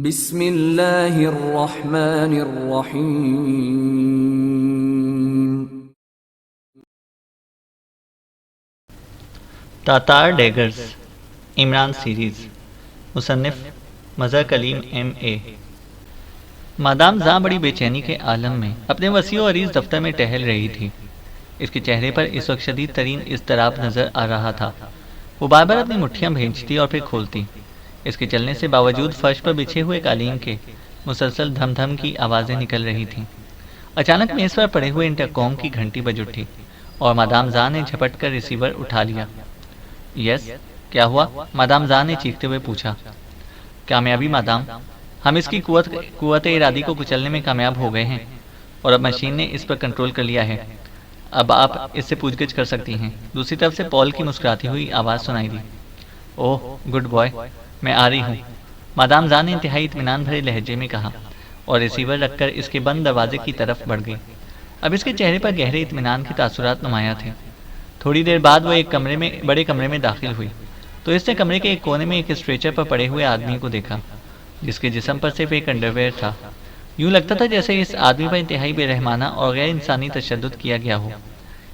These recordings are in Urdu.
بسم اللہ الرحمن الرحیم۔ تاتار ڈیگرز عمران سیریز، مصنف مظہر کلیم M.A۔ مادام زاں بڑی بے چینی کے عالم میں اپنے وسیع و عریض دفتر میں ٹہل رہی تھی۔ اس کے چہرے پر اس وقت شدید ترین اضطراب نظر آ رہا تھا۔ وہ بار بار اپنی مٹھیاں بھینچتی اور پھر کھولتی۔ اس کے چلنے سے باوجود فرش پر بچھے ہوئے قالین کے مسلسل دھم دھم کی آوازیں نکل رہی تھیں۔ اچانک میز پر پڑے ہوئے انٹرکام کی گھنٹی بج اٹھی اور مادام زاں نے جھپٹ کر ریسیور اٹھا لیا۔ یس، کیا ہوا؟ مادام زاں نے چیختے ہوئے پوچھا۔ کامیابی مادام، ہم اس کی قوت ارادی کو کچلنے میں کامیاب ہو گئے ہیں اور اب مشین نے اس پر کنٹرول کر لیا ہے۔ اب آپ اس سے پوچھ گچھ کر سکتی ہیں۔ دوسری طرف سے پال کی مسکراتی ہوئی آواز سنائی دی۔ اوہ گڈ بوائے، میں آ رہی ہوں، مادام زاں نے انتہائی اطمینان بھرے لہجے میں کہا اور ریسیور رکھ کر اس کے بند دروازے کی طرف بڑھ گئی۔ اب اس کے چہرے پر گہرے اطمینان کے تاثرات نمایاں تھے۔ تھوڑی دیر بعد وہ ایک بڑے کمرے میں داخل ہوئی تو اس نے کمرے کے ایک کونے میں ایک اسٹریچر پر پڑے ہوئے آدمی کو دیکھا جس کے جسم پر صرف ایک انڈرویئر تھا۔ یوں لگتا تھا جیسے اس آدمی پر انتہائی بے رحمانہ اور غیر انسانی تشدد کیا گیا ہو۔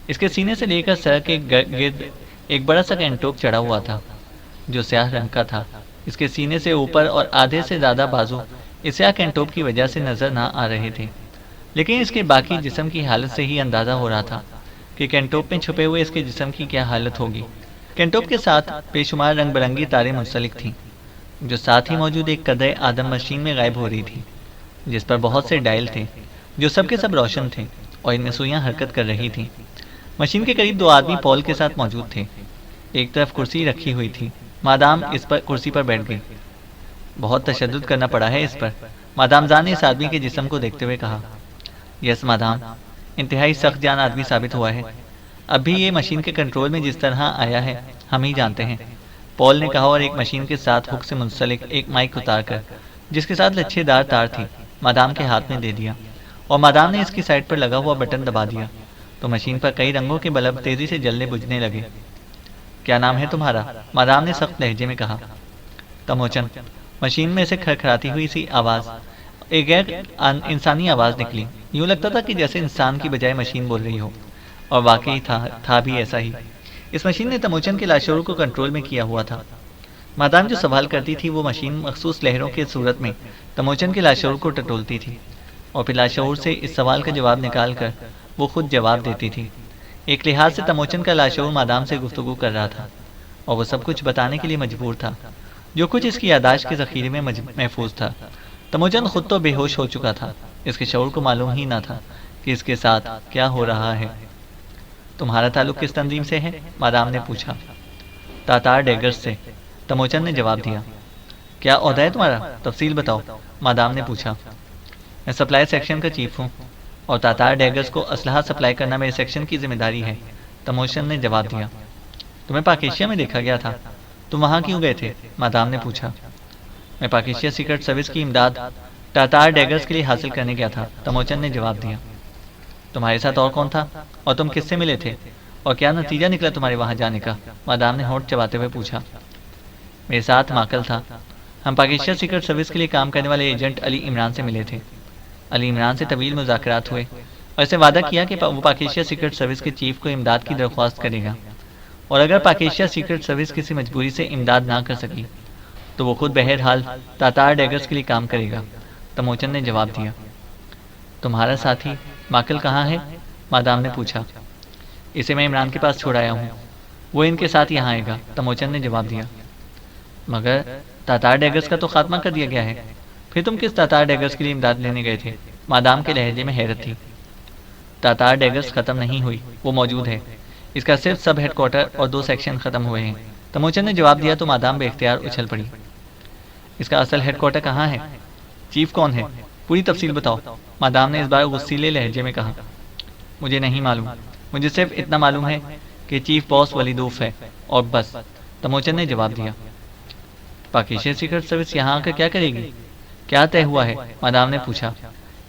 اس کے سینے سے لے کر سر کے گرد ایک بڑا سا کینٹوک چڑھا ہوا تھا جو سیاہ رنگ کا تھا۔ اس کے سینے سے اوپر اور آدھے سے زیادہ بازو اس سیاہ کینٹوک کی وجہ سے نظر نہ آ رہے تھے، لیکن اس کے باقی جسم کی حالت سے ہی اندازہ ہو رہا تھا کہ کینٹوپ میں چھپے ہوئے اس کے جسم کی کیا حالت ہوگی۔ کینٹوپ کے ساتھ بے شمار رنگ برنگی تاریں منسلک تھیں جو ساتھ ہی موجود ایک قدرے آدم مشین میں غائب ہو رہی تھی جس پر بہت سے ڈائل تھے جو سب کے سب روشن تھے اور ان میں سوئیاں حرکت کر رہی تھیں۔ مشین کے قریب دو آدمی پال کے ساتھ موجود تھے۔ ایک طرف کرسی رکھی ہوئی تھی۔ مادام اس پر کرسی پر بیٹھ گئی۔ بہت تشدد کرنا پڑا ہے اس پر، مادام زاں نے اس آدمی کے جسم کو دیکھتے ہوئے کہا۔ یس مادام، انتہائی سخت جان آدمی ثابت ہوا ہے۔ اب بھی یہ مشین کے کنٹرول میں جس طرح آیا ہے ہم ہی جانتے ہیں، پال نے کہا اور ایک مشین کے ساتھ ہک سے منسلک ایک مائک اتار کر جس کے ساتھ لچھے دار تار تھی مادام کے ہاتھ میں دے دیا اور مادام نے اس کی سائڈ پر لگا ہوا بٹن دبا دیا تو مشین پر کئی رنگوں کے بلب تیزی سے جلنے بجھنے لگے۔ کیا نام ہے تمہارا؟ مادام نے سخت لہجے میں کہا۔ تموچن، مشین میں سے کھرکھراتی ہوئی سی آواز، ایک غیر انسانی آواز نکلی۔ یوں لگتا تھا کہ جیسے انسان کی بجائے مشین بول رہی ہو، اور واقعی تھا بھی ایسا ہی۔ اس مشین نے تموچن کے لاشعور کو کنٹرول میں کیا ہوا تھا۔ مادام جو سوال کرتی تھی وہ مشین مخصوص لہروں کے صورت میں تموچن کے لاشعور کو ٹٹولتی تھی اور پھر لاشعور سے اس سوال کا جواب نکال کر وہ خود جواب دیتی تھی۔ ایک لحاظ سے تموچن کا لاشعور مادام سے گفتگو کر رہا تھا اور وہ سب کچھ بتانے کے لیے مجبور تھا جو کچھ اس کی یادداشت کے ذخیرے میں محفوظ تھا۔ تموچن خود تو بے ہوش ہو چکا تھا، اس کے شعور کو معلوم ہی نہ تھا کہ اس کے ساتھ کیا ہو رہا ہے۔ تمہارا تعلق کس تنظیم سے ہے؟ مادام نے پوچھا۔ تاتار ڈیگرز سے، تموچن نے جواب دیا۔ کیا عہدہ ہے تمہارا؟ تفصیل بتاؤ، مادام نے پوچھا۔ میں سپلائی سیکشن کا چیف ہوں اور تاتار ڈیگرز کو اسلحہ سپلائی کرنا میرے سیکشن کی ذمہ داری ہے، تموچن نے جواب دیا۔ تمہیں پاک ایشیا میں دیکھا گیا تھا، تم وہاں کیوں گئے تھے؟ مادام نے پوچھا۔ میں پاک ایشیا سیکرٹ سروس کی امداد تاتار ڈیگرز کے لیے حاصل کرنے گیا تھا، تموچن نے جواب دیا۔ تمہارے ساتھ اور کون تھا اور تم کس سے ملے تھے اور کیا نتیجہ نکلا تمہارے وہاں جانے کا؟ مادام نے ہونٹ چباتے ہوئے پوچھا۔ میرے ساتھ ماکل تھا، ہم پاک ایشیا سیکرٹ سروس کے لیے کام کرنے والے ایجنٹ علی عمران سے ملے تھے۔ علی عمران سے طویل مذاکرات ہوئے اور اسے وعدہ کیا کہ وہ پاک ایشیا سیکرٹ سروس کے چیف کو امداد کی درخواست کرے گا اور اگر پاک ایشیا سیکرٹ سروس کسی مجبوری سے امداد نہ کر سکی تو وہ خود بہرحال تاتار ڈیگرز کے لیے کام کرے گا، تموچن نے جواب دیا۔ تمہارا ساتھی ماکل کہاں ہے؟ مادام نے پوچھا۔ اسے میں عمران کے پاس چھوڑ آیا ہوں، وہ ان کے ساتھ یہاں آئے گا، تموچن نے جواب دیا۔ مگر تاتار ڈیگرز کا تو خاتمہ کر دیا گیا ہے، پھر تم کس تاتار ڈیگرز کے لیے امداد لینے گئے تھے؟ مادام کے لہجے میں حیرت تھی۔ تاتار ڈیگرز ختم نہیں ہوئی، وہ موجود ہے، اس کا صرف سب ہیڈ کوارٹر اور 2 سیکشن ختم ہوئے ہیں، تموچن نے جواب دیا تو مادام بے اختیار اچھل پڑی۔ اس کا اصل ہیڈ کوارٹر کہاں ہے؟ چیف کون ہے؟ پوری تفصیل بتاؤ، مادام نے اس بار غصیلے لہجے میں کہا۔ مجھے نہیں معلوم، مجھے صرف اتنا معلوم ہے کہ چیف باس ولیدوف ہے اور بس، تموچن نے جواب دیا۔ پاک ایشیا سیکرٹ سروس یہاں آ کر کیا کرے گی؟ کیا طے ہوا ہے؟ مادام نے پوچھا۔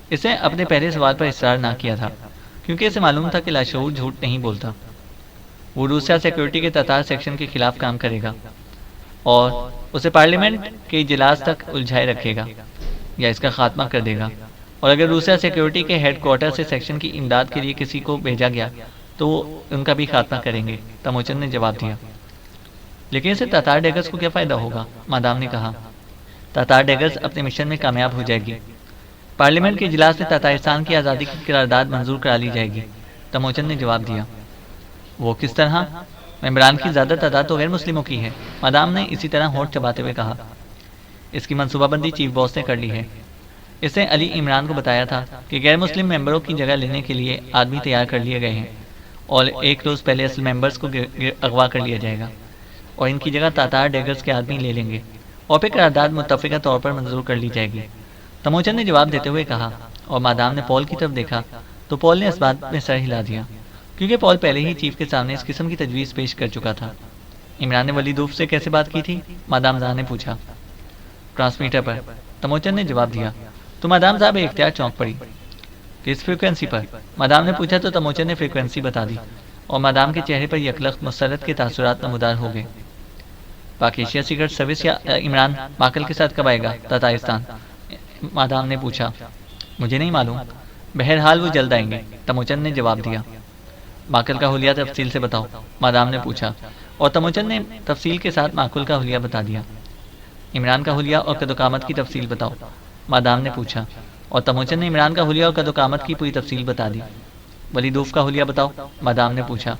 اس نے اپنے پہلے سوال پر اصرار نہ کیا تھا کیونکہ اسے معلوم تھا کہ لاشعور جھوٹ نہیں بولتا۔ وہ روسیا سیکورٹی کے تاتار سیکشن کے خلاف کام کرے گا اور اسے پارلیمنٹ کے اجلاس تک الجھائے رکھے گا۔ یا اس کا خاتمہ کر دے گا، اور اگر روسیا سیکیورٹی کے ہیڈ کوارٹر سے سیکشن کی امداد کے لیے کسی کو بھیجا گیا تو وہ ان کا بھی خاتمہ کریں گے، تموچن نے جواب دیا۔ لیکن اسے تاتار ڈیگرز کو کیا فائدہ ہوگا؟ مادام نے کہا۔ تاتار ڈیگرز اپنے مشن میں کامیاب ہو جائے گی۔ پارلیمنٹ کے اجلاس میں تاتارستان کی آزادی کی قرارداد منظور کرا لی جائے گی، تموچن نے جواب دیا۔ وہ کس طرح؟ ممبران کی زیادہ تعداد تو غیر مسلموں کی ہے، مادام نے اسی طرح ہونٹ چباتے ہوئے کہا۔ اس کی منصوبہ بندی چیف باس نے کر لی ہے۔ اس نے علی عمران کو بتایا تھا کہ غیر مسلم ممبروں کی جگہ لینے کے لیے آدمی تیار کر لیے گئے ہیں، اور ایک روز پہلے اصل ممبرز کو اغوا کر لیا جائے گا، اور ان کی جگہ تاتار ڈیگرز کے آدمی لے لیں گے، اور پھر قرارداد متفقہ طور پر منظور کر لی جائے گی، تموچن نے جواب دیتے ہوئے کہا۔ اور مادام نے پول کی طرف دیکھا تو پول نے اس بات میں سر ہلا دیا، کیونکہ پول پہلے ہی چیف کے سامنے اس قسم کی تجویز پیش کر چکا تھا۔ عمران نے ولیدوف سے کیسے بات کی تھی؟ مادام زاہ نے پوچھا۔ ٹرانسمیٹر پر، تموچن نے جواب دیا۔ تو مادام صاحب اختیار چونک پڑی۔ کس فریکوینسی پر؟ مادام نے پوچھا تو تموچن نے فریکوینسی بتا دی، اور مادام کے چہرے پر یکلخت مسرت کے تاثرات نمودار ہو گئے۔ پاک ایشیا سیکرٹ سروس یا عمران ماکل کے ساتھ کب آئے گا تاتارستان؟ مادام نے پوچھا۔ مجھے نہیں معلوم، بہرحال وہ جلد آئیں گے، تموچن نے جواب دیا۔ ماکل کا حلیہ تفصیل سے بتاؤ، مادام نے پوچھا، اور تموچن نے تفصیل کے ساتھ ماکل کا حلیہ بتا دیا۔ عمران کا حلیہ اور قد و قامت کی تفصیل بتاؤ، مادام نے پوچھا، اور تموچن نے عمران کا حلیہ اور قد و قامت کی پوری تفصیل بتا دی۔ ولیدوف کا حلیہ بتاؤ، مادام نے پوچھا۔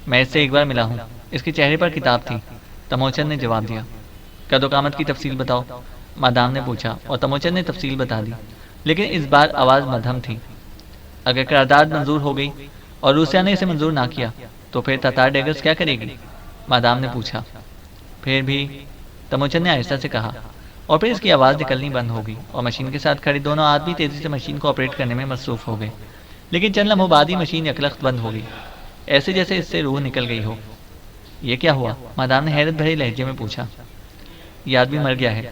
میں اس سے ایک بار ملا ہوں، اس کے چہرے پر کتاب تھی، تموچن نے جواب دیا۔ قد و قامت کی تفصیل بتاؤ، مادام نے پوچھا، اور تموچن نے تفصیل بتا دی، لیکن اس بار آواز مدھم تھی۔ اگر قرارداد منظور ہو گئی اور روسیا نے اسے منظور نہ کیا تو پھر تاتار ڈیگرز کیا کرے گی؟ مادام نے پوچھا۔ پھر بھی، تموچن نے آہستہ سے کہا، اور پھر اس کی آواز نکلنی بند ہو گئی، اور مشین کے ساتھ کھڑے دونوں آدمی تیزی سے مشین کو آپریٹ کرنے میں مصروف ہو گئے، لیکن چند لمحوں بعد ہی مشین یکلخت بند ہو گئی، ایسے جیسے اس سے روح نکل گئی ہو۔ یہ کیا ہوا؟ مادام نے حیرت بھرے لہجے میں پوچھا۔ یہ آدمی مر گیا ہے،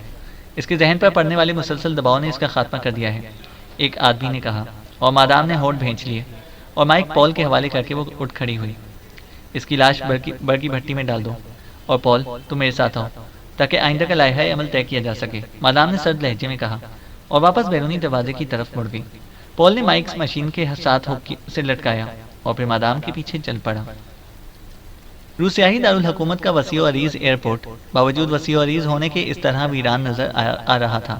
اس کے ذہن پر پڑنے والے مسلسل دباؤ نے اس کا خاتمہ کر دیا ہے، ایک آدمی نے کہا، اور مادام نے ہونٹ بھینچ لیے، اور مائک پول کے حوالے کر کے وہ اٹھ کھڑی ہوئی۔ اس کی لاش برقی بھٹی میں ڈال دو، اور پول تم میرے ساتھ آؤ تاکہ آئندہ کا لائحہ عمل طے کیا جا سکے، مادام نے سرد لہجے میں کہا، اور واپس بیرونی دروازے کی طرف مڑ گئی۔ پول نے مائک مشین کے ساتھ ہک سے لٹکایا اور پھر مادام کے پیچھے چل پڑا۔ روسیائی دارالحکومت کا وسیع و عریض ایئرپورٹ باوجود وسیع و عریض ہونے کے اس طرح ویران نظر آ رہا تھا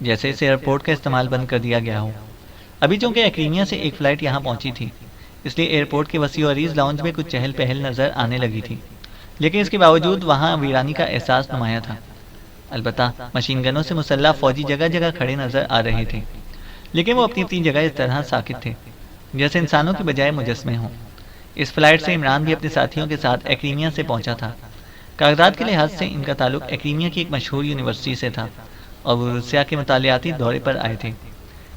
جیسے اس ایئرپورٹ کا استعمال بند کر دیا گیا ہو۔ ابھی چونکہ ایکریمیا سے ایک فلائٹ یہاں پہنچی تھی، اس لیے ایئرپورٹ کے وسیع و عریض لاؤنج میں کچھ چہل پہل نظر آنے لگی تھی، لیکن اس کے باوجود وہاں ویرانی کا احساس نمایاں تھا۔ البتہ مشین گنوں سے مسلح فوجی جگہ جگہ کھڑے نظر آ رہے تھے، لیکن وہ اپنی جگہ اس طرح ساکت تھے جیسے انسانوں کی بجائے مجسمے ہوں۔ اس فلائٹ سے عمران بھی اپنے ساتھیوں کے ساتھ ایکریمیا سے پہنچا تھا۔ کاغذات کے لحاظ سے ان کا تعلق ایکریمیا کی ایک مشہور یونیورسٹی سے تھا، اور وہ روسیا کے مطالعاتی دورے پر آئے تھے۔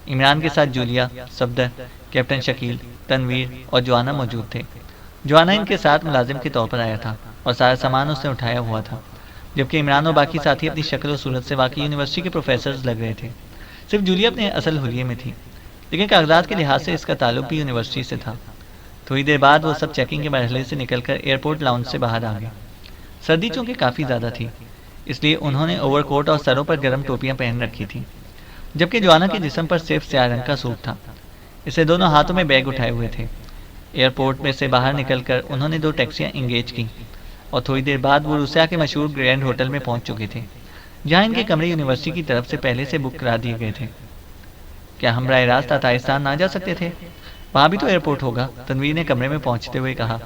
عمران کے ساتھ جولیا، صفدر، کیپٹن شکیل، تنویر اور جوانا موجود تھے۔ جوانا ان کے ساتھ ملازم کے طور پر آیا تھا اور سارا سامان اس نے اٹھایا ہوا تھا، جبکہ عمران اور باقی ساتھی اپنی شکل و صورت سے واقعی یونیورسٹی کے پروفیسرز لگ رہے تھے۔ صرف جولیا اپنے اصل حلیے میں تھی، لیکن کاغذات کے لحاظ سے اس کا تعلق بھی یونیورسٹی سے تھا۔ تھوڑی دیر بعد وہ سب چیکنگ کے مرحلے سے نکل کر ایئرپورٹ لاؤنج سے باہر آ گئے۔ سردی چونکہ کافی زیادہ تھی، اس لیے انہوں نے اوور کوٹ اور سروں پر گرم ٹوپیاں پہن رکھی تھیں، جبکہ جوانا کے جسم پر صرف سیاہ رنگ کا سوٹ تھا۔ اسے دونوں ہاتھوں میں بیگ اٹھائے ہوئے تھے۔ ایئرپورٹ میں سے باہر نکل کر انہوں نے 2 ٹیکسیاں انگیج کی، اور تھوڑی دیر بعد وہ روسیا کے مشہور گرینڈ ہوٹل میں پہنچ چکے تھے، جہاں ان کے کمرے یونیورسٹی کی طرف سے پہلے سے بک کرا دیے گئے تھے۔ کیا ہم براہ راست تاتارستان نہ جا سکتے تھے؟ وہاں بھی تو ایئرپورٹ ہوگا، تنویر نے کمرے میں پہنچتے ہوئے کہا۔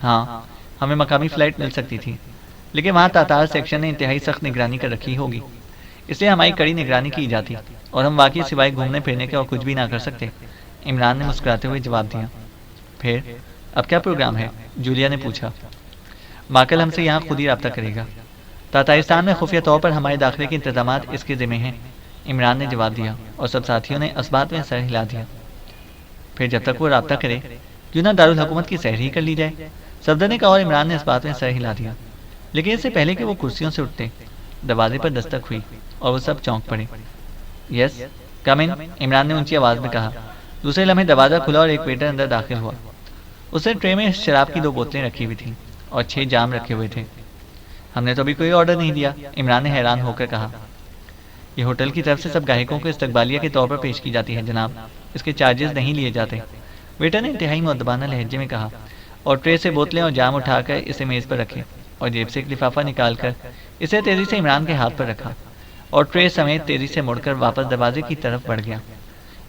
ہاں، ہمیں مقامی فلائٹ مل سکتی تھی، لیکن وہاں تاتار سیکشن نے انتہائی سخت نگرانی کر رکھی ہوگی، اس لیے ہماری کڑی نگرانی کی جاتی، اور ہم واقعی سوائے گھومنے پھرنے کے اور کچھ بھی نہ کر سکتے، عمران نے مسکراتے ہوئے جواب دیا۔ پھر اب کیا پروگرام ہے؟ جولیا نے پوچھا۔ ماکل ہم سے یہاں خود ہی رابطہ کرے گا۔ تاتارستان میں خفیہ طور پر ہمارے داخلے کے انتظامات اس کے ذمہ ہیں، عمران نے جواب دیا، اور سب ساتھیوں نے اس بات میں سر ہلا دیا۔ پھر جب تک وہ رابطہ کرے کیوں نہ دارالحکومت کی سیر ہی کر لی جائے، صفدر نے کہا، اور عمران نے اس بات میں سر ہلا دیا۔ لیکن اس سے پہلے کہ وہ کرسیوں سے اٹھتے، دروازے پر دستک ہوئی اور وہ سب چونک پڑے۔ یس کم ان، عمران نے اونچی آواز میں کہا۔ دوسرے لمحے دروازہ کھلا اور ایک ویٹر اندر داخل ہوا۔ اس نے ٹرے میں شراب کی 2 بوتلیں رکھی ہوئی تھیں اور 6 جام رکھے ہوئے تھے۔ ہم نے تو ابھی کوئی آرڈر نہیں دیا، عمران نے حیران ہو کر کہا۔ یہ ہوٹل کی طرف سے سب گاہکوں کو استقبالیہ کے طور پر پیش کی جاتی ہے جناب، اس کے چارجز نہیں لیے جاتے۔ ویٹر نے انتہائی مؤدبانہ لہجے میں کہا، اور ٹرے سے بوتلیں اور جام اٹھا کر اسے میز پر رکھے، اور جیب سے ایک لفافہ نکال کر اسے تیزی سے عمران کے ہاتھ پر رکھا، اور ٹرے سمیت تیزی سے مڑ کر واپس دروازے کی طرف بڑھ گیا۔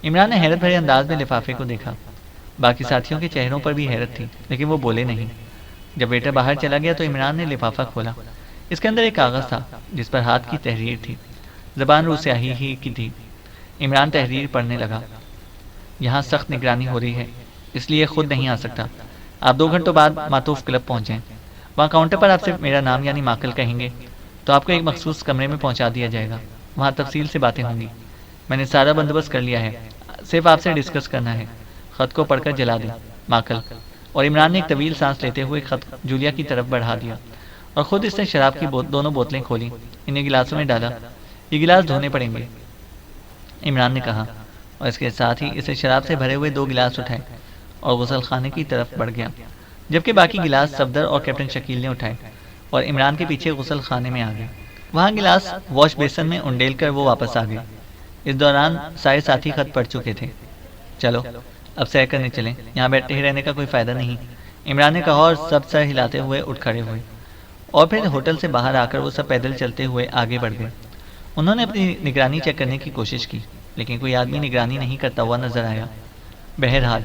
عمران نے حیرت بھرے انداز میں لفافے کو دیکھا۔ باقی ساتھیوں کے چہروں پر بھی حیرت تھی، لیکن وہ بولے نہیں۔ جب ویٹر باہر چلا گیا تو عمران نے لفافہ کھولا۔ اس کے اندر ایک کاغذ تھا جس پر ہاتھ کی تحریر تھی، زبان رو سیاہی ہی کی تھی۔ عمران تحریر پڑھنے لگا۔ یہاں سخت نگرانی ہو رہی ہے، اس لیے خود نہیں آ سکتا۔ آپ 2 گھنٹوں بعد معطوف کلب پہنچیں۔ وہاں کاؤنٹر پر آپ سے میرا نام یعنی ماکل کہیں گے تو آپ کو ایک مخصوص کمرے میں پہنچا دیا جائے گا، وہاں تفصیل سے باتیں ہوں گی۔ میں نے سارا بندوبست کر لیا ہے، صرف آپ سے ڈسکس کرنا ہے۔ خط کو پڑھ کر جلا دیں، ماکل۔ اور عمران نے ایک طویل سانس لیتے ہوئے خط جولیا کی طرف بڑھا دیا اور خود اس نے شراب کی دونوں بوتلیں کھولیں، انہیں گلاسوں میں ڈالا۔ یہ گلاس دھونے پڑیں گے، عمران نے کہا، اور اس کے ساتھ ہی اسے شراب سے بھرے ہوئے 2 گلاس اٹھائے اور غسل خانے کی طرف بڑھ گیا، جبکہ باقی گلاس صفدر اور کیپٹن شکیل نے اٹھائے اور عمران کے پیچھے غسل خانے میں آ گئے۔ وہاں گلاس واش بیسن میں انڈیل کر وہ واپس آ گئے۔ اس دوران سارے ساتھی خط پڑھ چکے تھے۔ چلو اب سیر کرنے چلیں، یہاں بیٹھے ہی رہنے کا کوئی فائدہ نہیں، عمران نے کہا، اور سب سر ہلاتے ہوئے اٹھ کھڑے ہوئے۔ اور پھر ہوٹل سے باہر آ کر وہ سب پیدل چلتے ہوئے آگے بڑھ گئے۔ انہوں نے اپنی نگرانی چیک کرنے کی کوشش کی، لیکن کوئی آدمی نگرانی نہیں کرتا ہوا نظر آیا۔ بہرحال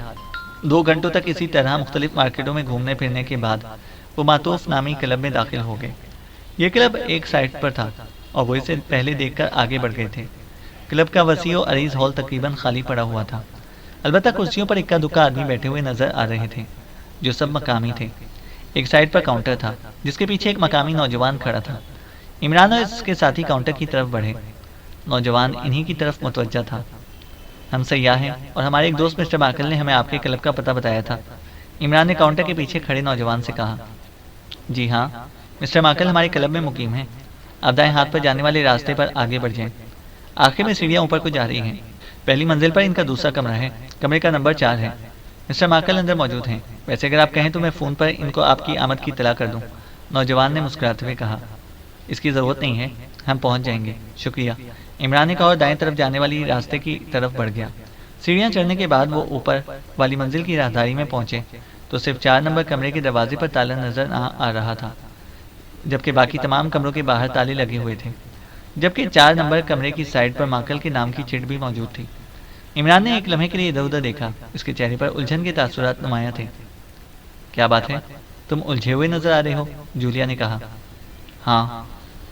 2 گھنٹوں تک اسی طرح مختلف مارکیٹوں میں گھومنے پھرنے کے بعد وہ معطوف نامی کلب میں داخل ہو گئے۔ یہ کلب ایک سائٹ پر تھا اور وہ اسے پہلے دیکھ کر آگے بڑھ گئے تھے۔ کلب کا وسیع و عریض ہال تقریباً خالی پڑا ہوا تھا، البتہ کرسیوں پر اکا دکا آدمی بیٹھے ہوئے نظر آ رہے تھے جو سب مقامی تھے۔ ایک سائٹ پر کاؤنٹر تھا جس کے پیچھے ایک مقامی نوجوان کھڑا تھا۔ عمران اور اس کے ساتھی کاؤنٹر کی طرف بڑھے۔ نوجوان انہی کی طرف متوجہ تھا۔ ہم سیاح ہیں اور ہمارے ایک دوست مسٹر ماکل نے ہمیں آپ کے کلب کا پتہ بتایا تھا، عمران نے کاؤنٹر کے پیچھے کھڑے نوجوان سے کہا۔ جی ہاں، مسٹر ماکل ہمارے کلب میں مقیم ہیں۔ آپ دائیں ہاتھ پر جانے والے راستے پر آگے بڑھ جائیں، آخر میں سیڑھیاں اوپر کو جا رہی ہیں، پہلی منزل پر ان کا دوسرا کمرہ ہے، کمرے کا نمبر 4 ہے۔ مسٹر ماکل اندر موجود ہیں، ویسے اگر آپ کہیں تو میں فون پر ان کو آپ کی آمد کی اطلاع کر دوں، نوجوان نے مسکراتے ہوئے کہا۔ اس کی ضرورت نہیں ہے، ہم پہنچ جائیں گے، شکریہ، عمران نے کہا اور دائیں طرف جانے والی راستے کی طرف بڑھ گیا۔ سیڑھیاں چڑھنے کے بعد وہ اوپر والی منزل کی راہداری میں پہنچے تو صرف 4 نمبر کمرے کے دروازے پر تالا نظر نہ آ رہا تھا، جبکہ باقی تمام کمروں کے باہر تالے لگے ہوئے تھے، جبکہ 4 نمبر کمرے کی سائڈ پر ماکل کے نام کی چٹ بھی موجود تھی۔ عمران نے ایک لمحے کے لیے ادھر ادھر دیکھا، اس کے چہرے پر الجھن کے تاثرات نمایاں تھے۔ کیا بات ہے، تم الجھے ہوئے نظر آ رہے ہو، جولیا نے کہا۔ ہاں،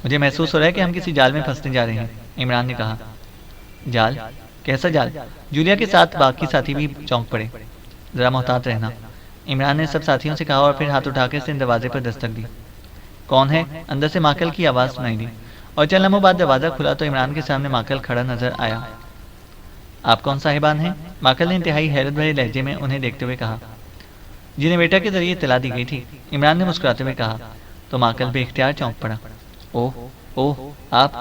مجھے محسوس ہو رہا ہے کہ ہم کسی جال میں پھنسنے جا رہے ہیں، عمران نے کہا۔ جال؟ کیسا جال؟ جولیا کے ساتھ باقی ساتھی بھی چونک پڑے۔ ذرا محتاط رہنا، عمران نے سب ساتھیوں سے کہا اور پھر ہاتھ اٹھا کے اس نے دروازے پر دستک دی۔ کون ہے؟ اندر سے ماکل کی آواز سنائی دی، اور چند لمحوں بعد دروازہ کھلا تو عمران کے سامنے ماکل کھڑا نظر آیا۔ آپ کون صاحبان ہیں؟ ماکل نے انتہائی حیرت بھرے لہجے میں انہیں دیکھتے ہوئے کہا۔ جنہیں ویٹر کے ذریعے اطلاع دی گئی تھی، عمران نے مسکراتے ہوئے کہا تو ماکل بے اختیار چونک پڑا۔ اوہ آپ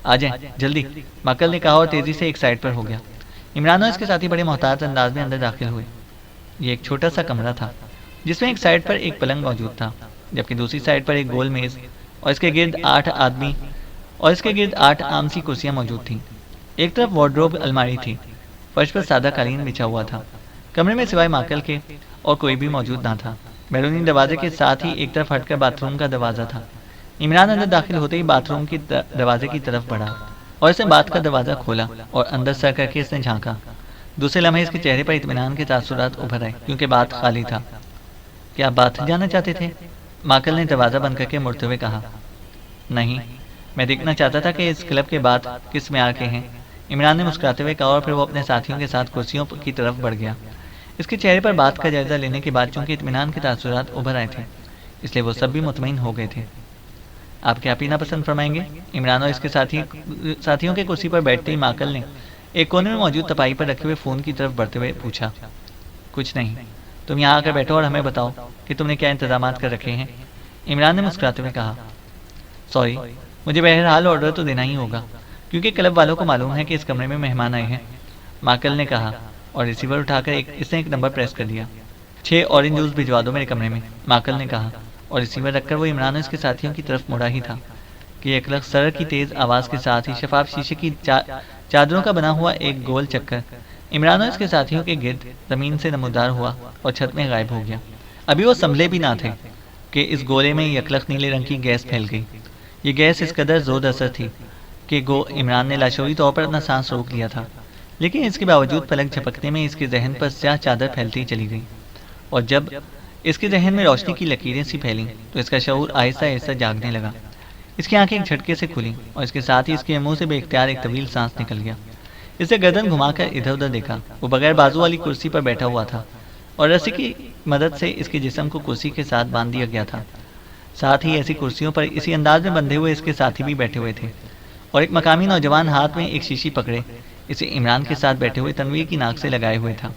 آ جائیں جلدی، ماکل نے کہا اور تیزی سے ایک سائڈ پر ہو گیا۔ عمران اور اس کے ساتھی بڑے محتاط انداز میں اندر داخل ہوئے۔ یہ ایک چھوٹا سا کمرہ تھا جس میں ایک سائڈ پر ایک پلنگ موجود تھا، جبکہ دوسری سائڈ پر ایک گول میز اور اس کے گرد 8 عام سی کرسیاں موجود تھیں۔ ایک طرف وارڈروب الماری تھی، فرش پر سادہ قالین بچھا ہوا تھا۔ کمرے میں سوائے ماکل کے اور کوئی بھی موجود نہ تھا۔ بیرونی دروازے کے ساتھ ہی ایک طرف ہٹ کر باتھ روم کا دروازہ تھا۔ عمران اندر داخل ہوتے ہی باتھ روم کی دروازے کی طرف بڑھا اور اس نے باتھ کا دروازہ کھولا اور اندر سر کر کے اس نے جھانکا۔ دوسرے لمحے اس کے چہرے پر اطمینان کے تاثرات ابھر آئے کیونکہ باتھ خالی تھا۔ کیا آپ باتھ جانا چاہتے تھے؟ ماکل نے دروازہ بند کر کے مڑتے ہوئے کہا۔ نہیں، میں دیکھنا چاہتا تھا کہ اس کلب کے باتھ کس معیار کے ہیں، عمران نے مسکراتے ہوئے کہا اور پھر وہ اپنے ساتھیوں کے ساتھ کرسیوں کی طرف بڑھ گیا۔ اس کے چہرے پر بات کا جائزہ لینے کے بعد چونکہ اطمینان کے تاثرات ابھر آئے تھے، اس لیے وہ سب بھی مطمئن ہو گئے تھے۔ آپ کیا پینا پسند فرمائیں گے؟ عمران اور اس کے ساتھیوں کے کرسی پر بیٹھتے ہی ماکل نے ایک کونے میں موجود تپائی پر رکھے ہوئے فون کی طرف بڑھتے ہوئے پوچھا۔ کچھ نہیں، تم یہاں آ کر بیٹھو اور ہمیں بتاؤ کہ تم نے کیا انتظامات کر رکھے ہیں، عمران نے مسکراتے ہوئے کہا۔ سوری، مجھے بہرحال آرڈر تو دینا ہی ہوگا کیونکہ کلب والوں کو معلوم ہے کہ اس کمرے میں مہمان آئے ہیں، ماکل نے کہا اور ریسیور اٹھا کر اس نے ایک نمبر پریس کر دیا۔ 6 اورنج جوس بھجوا دو میرے کمرے میں، ماکل نے کہا اور ریسیور رکھ کر وہ عمران اور اس کے ساتھیوں کی طرف مڑا ہی تھا کہ یکلخ سرر کی تیز آواز کے ساتھ ہی شفاف شیشے کی چادروں کا بنا ہوا ایک گول چکر عمران اور اس کے ساتھیوں کے گرد زمین سے نمودار ہوا اور چھت میں غائب ہو گیا۔ ابھی وہ سنبھلے بھی نہ تھے کہ اس گولے میں یکلخ نیلے رنگ کی گیس پھیل گئی۔ یہ گیس اس قدر زود اثر تھی کہ گو عمران نے لاشعوری طور پر اپنا سانس روک لیا تھا، لیکن اس کے باوجود پلک جھپکنے میں اس کے ذہن پر سیاہ چادر پھیلتی چلی گئی، اور جب اس کے ذہن میں روشنی کی لکیریں سی پھیلیں تو اس کا شعور آہستہ آہستہ جاگنے لگا۔ اس کی آنکھیں ایک جھٹکے سے کھلیں اور اس کے ساتھ ہی اس کے منہ سے بے اختیار ایک طویل سانس نکل گیا۔ اسے گردن گھما کر ادھر ادھر دیکھا۔ وہ بغیر بازو والی کرسی پر بیٹھا ہوا تھا اور رسی کی مدد سے اس کے جسم کو کرسی کے ساتھ باندھ دیا گیا تھا۔ ساتھ ہی ایسی کرسیوں پر اسی انداز میں بندھے ہوئے اس کے ساتھی بھی بیٹھے ہوئے تھے، اور ایک مقامی نوجوان ہاتھ میں ایک شیشی پکڑے اسے عمران کے ساتھ بیٹھے ہوئے تنویر کی ناک سے لگائے ہوئے تھا۔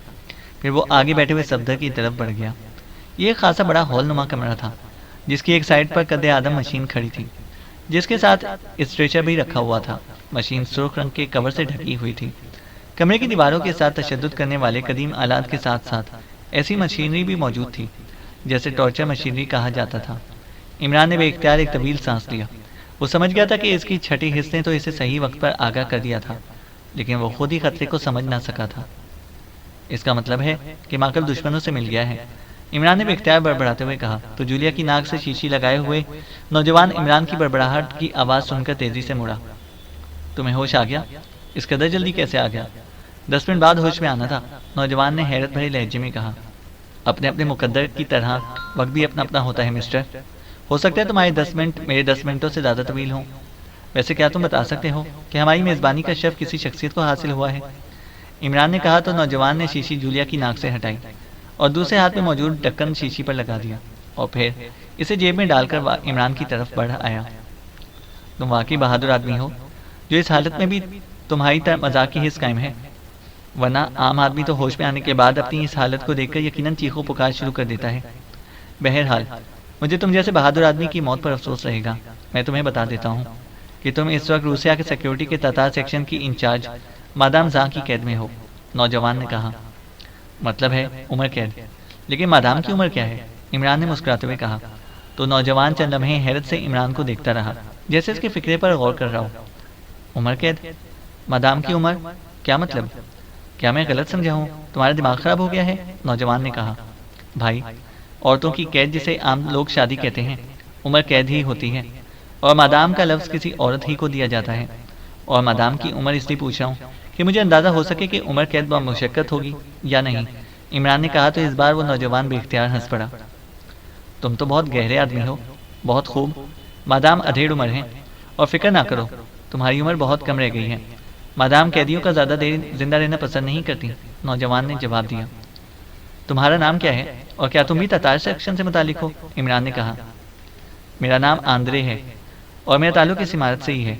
پھر وہ آگے بیٹھے ہوئے صفدر کی طرف بڑھ گیا۔ یہ ایک خاصا بڑا ہال نما کمرہ تھا جس کی ایک سائڈ پر قد آدم مشین کھڑی تھی، جس کے ساتھ اسٹریچر بھی رکھا ہوا تھا۔ مشین سرخ رنگ کے کور سے ڈھکی ہوئی تھی۔ کمرے کی دیواروں کے ساتھ تشدد کرنے والے قدیم آلات کے ساتھ ساتھ ایسی مشینری بھی موجود تھی جیسے ٹارچر مشینری کہا جاتا تھا۔ عمران نے بے اختیار ایک طویل سانس لیا۔ وہ سمجھ گیا تھا کہ اس کی چھٹی حص نے تو اسے صحیح وقت پر آگاہ کر دیا تھا، لیکن وہ خود ہی خطرے کو سمجھ نہ سکا تھا۔ اس کا مطلب ہے کہ ماکل دشمنوں سے مل گیا ہے، عمران نے بے اختیار بڑبڑاتے ہوئے کہا تو جولیا کی ناک سے شیشی لگائے ہوئے نوجوان عمران کی بڑبڑاہٹ کی آواز سن کر تیزی سے مڑا۔ تمہیں ہوش آ گیا؟ اس قدر جلدی کیسے آ گیا؟ 10 منٹ بعد ہوش میں آنا تھا، نوجوان نے حیرت بھرے لہجے میں کہا۔ اپنے اپنے مقدر کی طرح وقت بھی اپنا اپنا ہوتا ہے مسٹر۔ ہو سکتا ہے تمہارے 10 منٹ میرے 10 منٹوں سے زیادہ طویل ہوں۔ ویسے کیا تم بتا سکتے ہو کہ ہماری میزبانی کا شرف کسی شخصیت کو حاصل ہوا ہے؟ عمران نے کہا تو نوجوان نے شیشی جولیا کی ناک سے ہٹائی اور دوسرے ہاتھ میں موجود ڈھکن شیشی پر لگا دیا اور پھر اسے جیب میں ڈال کر عمران کی طرف بڑھ آیا۔ تم واقعی بہادر آدمی ہو جو اس حالت میں بھی تمہاری طرح مذاق کی حص قائم ہے، ورنہ عام آدمی تو ہوش میں آنے کے بعد اپنی اس حالت کو دیکھ کر یقیناً چیخو پکار شروع کر دیتا ہے۔ بہرحال مجھے تم جیسے بہادر آدمی کی موت پر افسوس رہے گا۔ میں تمہیں بتا دیتا ہوں کہ تم اس وقت روسیا کے سیکیورٹی کے تتار سیکشن کی انچارج مادام زاں کی قید میں ہو، نوجوان نے کہا۔ مطلب ہے عمر قید؟ لیکن مادام کی عمر کیا ہے؟ عمران نے مسکراتے ہوئے کہا تو نوجوان چند لمحے حیرت سے عمران کو دیکھتا رہا جیسے اس کے فکرے پر غور کر رہا ہو۔ عمر قید؟ مادام کی عمر؟ کیا مطلب؟ کیا میں غلط سمجھا ہوں؟ تمہارا دماغ خراب ہو گیا ہے؟ نوجوان نے کہا۔ بھائی، عورتوں کی قید جسے عام لوگ شادی کہتے ہیں عمر قید ہی ہوتی ہے، اور مادام کا لفظ کسی عورت ہی کو دیا جاتا ہے، اور مادام کی عمر اس لیے پوچھا ہوں کہ مجھے اندازہ ہو سکے کہ عمر قید بمشقت ہوگی یا نہیں، عمران نے کہا تو اس بار وہ نوجوان بے اختیار ہنس پڑا۔ تم تو بہت گہرے آدمی ہو، بہت خوب۔ مادام ادھیڑ عمر ہیں، اور فکر نہ کرو تمہاری عمر بہت کم رہ گئی ہے۔ مادام قیدیوں کا زیادہ دیر زندہ رہنا پسند نہیں کرتی، نوجوان نے جواب دیا۔ تمہارا نام کیا ہے اور کیا تم بھی تتار سیکشن سے متعلق ہو؟ عمران نے کہا۔ میرا نام آندرے ہے اور میرا تعلق اس عمارت سے ہی ہے۔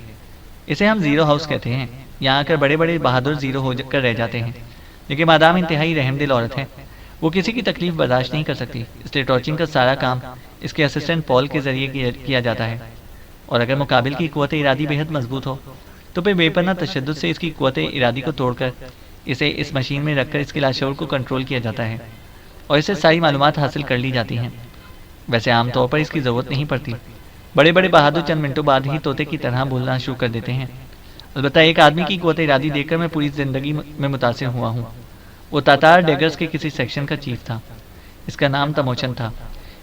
اسے ہم زیرو ہاؤس کہتے ہیں۔ یہاں آ کر بڑے بڑے بہادر زیرو ہو کر رہ جاتے ہیں، لیکن مادام انتہائی رحم دل عورت ہے، وہ کسی کی تکلیف برداشت نہیں کر سکتی، اس لیے ٹارچنگ کا سارا کام اس کے اسسٹنٹ پال کے ذریعے کیا جاتا ہے، اور اگر مقابل کی قوت ارادی بے حد مضبوط ہو تو پھر بے پناہ تشدد سے اس کی قوت ارادی کو توڑ کر اسے اس مشین میں رکھ کر اس کے لاشعور کو کنٹرول کیا جاتا ہے اور اسے ساری معلومات حاصل کر لی جاتی ہیں۔ ویسے عام طور پر اس کی ضرورت نہیں پڑتی، بڑے بڑے بہادر چند منٹوں بعد ہی طوطے کی طرح بولنا شروع کر دیتے ہیں۔ البتہ ایک آدمی کی قوت ارادی دیکھ کر میں پوری زندگی میں متاثر ہوا ہوں۔ وہ تاتار ڈیگرز کے کسی سیکشن کا چیف تھا، اس کا نام تموچن تھا۔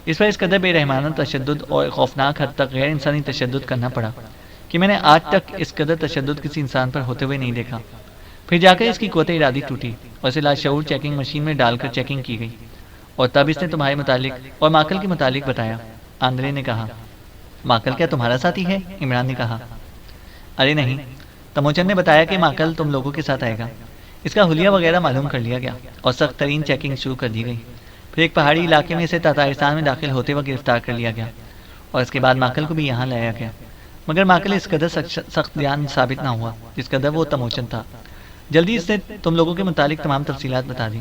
اس پر اس قدر بے رحمانہ تشدد اور خوفناک حد تک غیر انسانی تشدد کرنا پڑا کہ میں نے آج تک اس قدر تشدد کسی انسان پر ہوتے ہوئے نہیں دیکھا۔ پھر جا کر اس کی قوت ارادی ٹوٹی اور اسے لاشعور چیکنگ مشین میں ڈال کر چیکنگ کی گئی، اور تب اس نے تمہارے متعلق اور ماکل کے متعلق بتایا، آندرے نے کہا۔ ماکل کیا تمہارا ساتھی ہے؟ عمران نے کہا۔ ارے نہیں، تموچن نے بتایا کہ ماکل تم لوگوں کے ساتھ آئے گا۔ اس کا حلیہ وغیرہ معلوم کر لیا گیا اور سخت ترین چیکنگ شروع کر دی گئی۔ پھر ایک پہاڑی علاقے میں اسے تاتارستان میں داخل ہوتے وقت گرفتار کر لیا گیا، اور اس کے بعد ماکل کو بھی یہاں لایا گیا، مگر ماکل اس قدر سخت دیان ثابت نہ ہوا جس قدر وہ تموچن تھا۔ جلدی اس نے تم لوگوں کے متعلق تمام تفصیلات بتا دی۔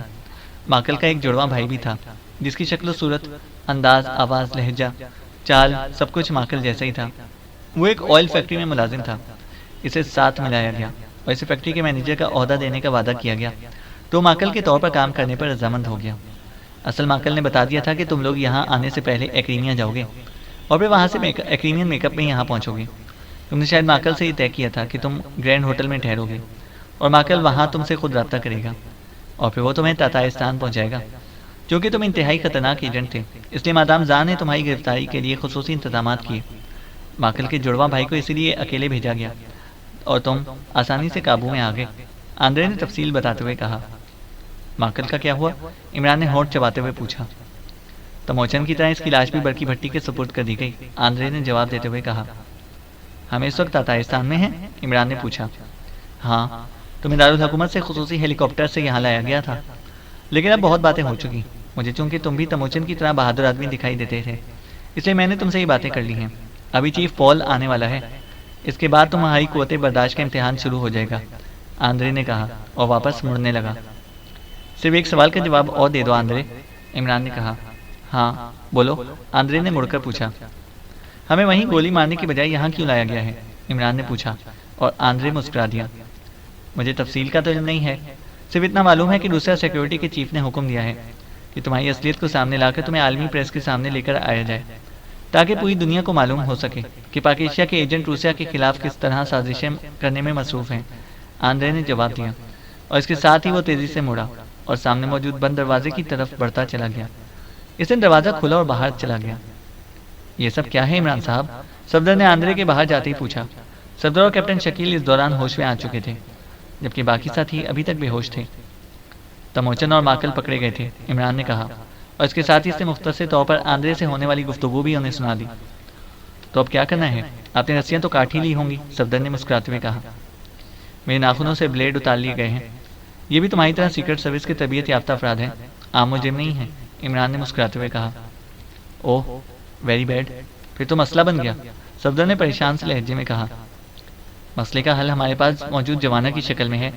ماکل کا ایک جڑواں بھائی بھی تھا جس کی شکل و صورت، انداز، آواز، لہجہ، چال سب کچھ ماکل جیسا ہی تھا۔ وہ ایک آئل فیکٹری میں ملازم تھا۔ اسے ساتھ ملایا گیا اور اسے فیکٹری کے مینیجر کا عہدہ دینے کا وعدہ کیا گیا تو ماکل کے طور پر کام کرنے پر رضامند ہو گیا۔ اصل ماکل نے بتا دیا تھا کہ تم لوگ یہاں آنے سے پہلے ایکریمیا جاؤ گے اور پھر وہاں سے ایکریمین میک اپ میں یہاں پہنچو گے۔ تم نے شاید ماکل سے یہ طے کیا تھا کہ تم گرینڈ ہوٹل میں ٹھہرو گے اور ماکل وہاں تم سے خود رابطہ کرے گا اور پھر وہ تمہیں تاتارستان پہنچائے گا۔ چونکہ تم انتہائی خطرناک ایجنٹ تھے، اس لیے مادام زان نے تمہاری گرفتاری کے لیے خصوصی انتظامات کیے۔ ماکل کے جڑواں بھائی کو اسی لیے اکیلے بھیجا گیا اور تم آسانی سے قابو میں آ گئے، آندرے نے تفصیل بتاتے ہوئے کہا۔ ماکل کا کیا ہوا؟ عمران نے ہونٹ چباتے ہوئے پوچھا۔ تموچن کی طرح اس کی لاش بھی برقی بھٹی کے سپرد کر دی گئی، آندرے نے جواب دیتے ہوئے کہا۔ ہم اس وقت تاتارستان میں ہیں؟ عمران نے پوچھا۔ ہاں، تمہیں دارالحکومت سے خصوصی ہیلی کاپٹر سے یہاں لایا گیا تھا، لیکن اب بہت باتیں ہو چکی۔ مجھے چونکہ تم بھی تموچن کی طرح بہادر آدمی دکھائی دیتے تھے، اس لیے میں نے تم سے یہ باتیں کر لی ہیں۔ ابھی چیف پال آنے والا ہے، اس کے بعد تمہاری قوت برداشت کا امتحان شروع ہو جائے گا، آندرے نے کہا اور واپس مڑنے لگا۔ صرف ایک سوال کا جواب اور دے دو آندرے، عمران نے کہا۔ ہاں بولو، آندرے نے مڑ کر پوچھا۔ ہمیں وہیں گولی مارنے کی بجائے یہاں کیوں لایا گیا ہے؟ عمران نے پوچھا اور آندرے مسکرا دیا۔ مجھے تفصیل کا تو علم نہیں ہے، صرف اتنا معلوم ہے کہ دوسرا سیکیورٹی کے چیف نے حکم دیا ہے کہ تمہاری اصلیت کو سامنے لا کر تمہیں عالمی پریس کے سامنے لے کر آیا جائے، تاکہ پوری دنیا کو معلوم ہو سکے کہ پاک ایشیا کے ایجنٹ روسیا کے خلاف کس طرح سازشیں کرنے میں مصروف ہیں، آندرے نے جواب دیا، اور اس کے ساتھ ہی وہ تیزی سے مڑا اور سامنے موجود بند دروازے کی طرف بڑھتا چلا گیا۔ اس نے دروازہ کھولا اور باہر چلا گیا۔ یہ سب کیا ہے عمران صاحب؟ صفدر نے آندرے کے باہر جاتے ہی پوچھا۔ صفدر اور کیپٹن شکیل اس دوران ہوش میں آ چکے تھے، جبکہ باقی ساتھی ابھی تک بے ہوش تھے۔ تموچن اور ماکل پکڑے گئے تھے، عمران نے کہا، اور اس کے ساتھ ہی اس نے مختصر طور پر آندرے سے ہونے والی گفتگو بھی انہیں سنا دی۔ تو اب کیا کرنا ہے؟ آپ نے رسیاں تو کاٹ ہی لی ہوں گی، صفدر نے مسکراتے ہوئے کہا۔ میرے ناخنوں سے بلیڈ اتار لیے گئے ہیں۔ یہ بھی تمہاری طرح سیکرٹ سروس کے تربیت یافتہ افراد ہیں، عام مجرم نہیں ہیں، عمران نے مسکراتے ہوئے کہا۔ اوہ ویری بیڈ، پھر تو مسئلہ بن گیا، صفدر نے پریشان سے لہجے میں کہا۔ مسئلے کا حل ہمارے پاس موجود جوانہ کی شکل میں ہے،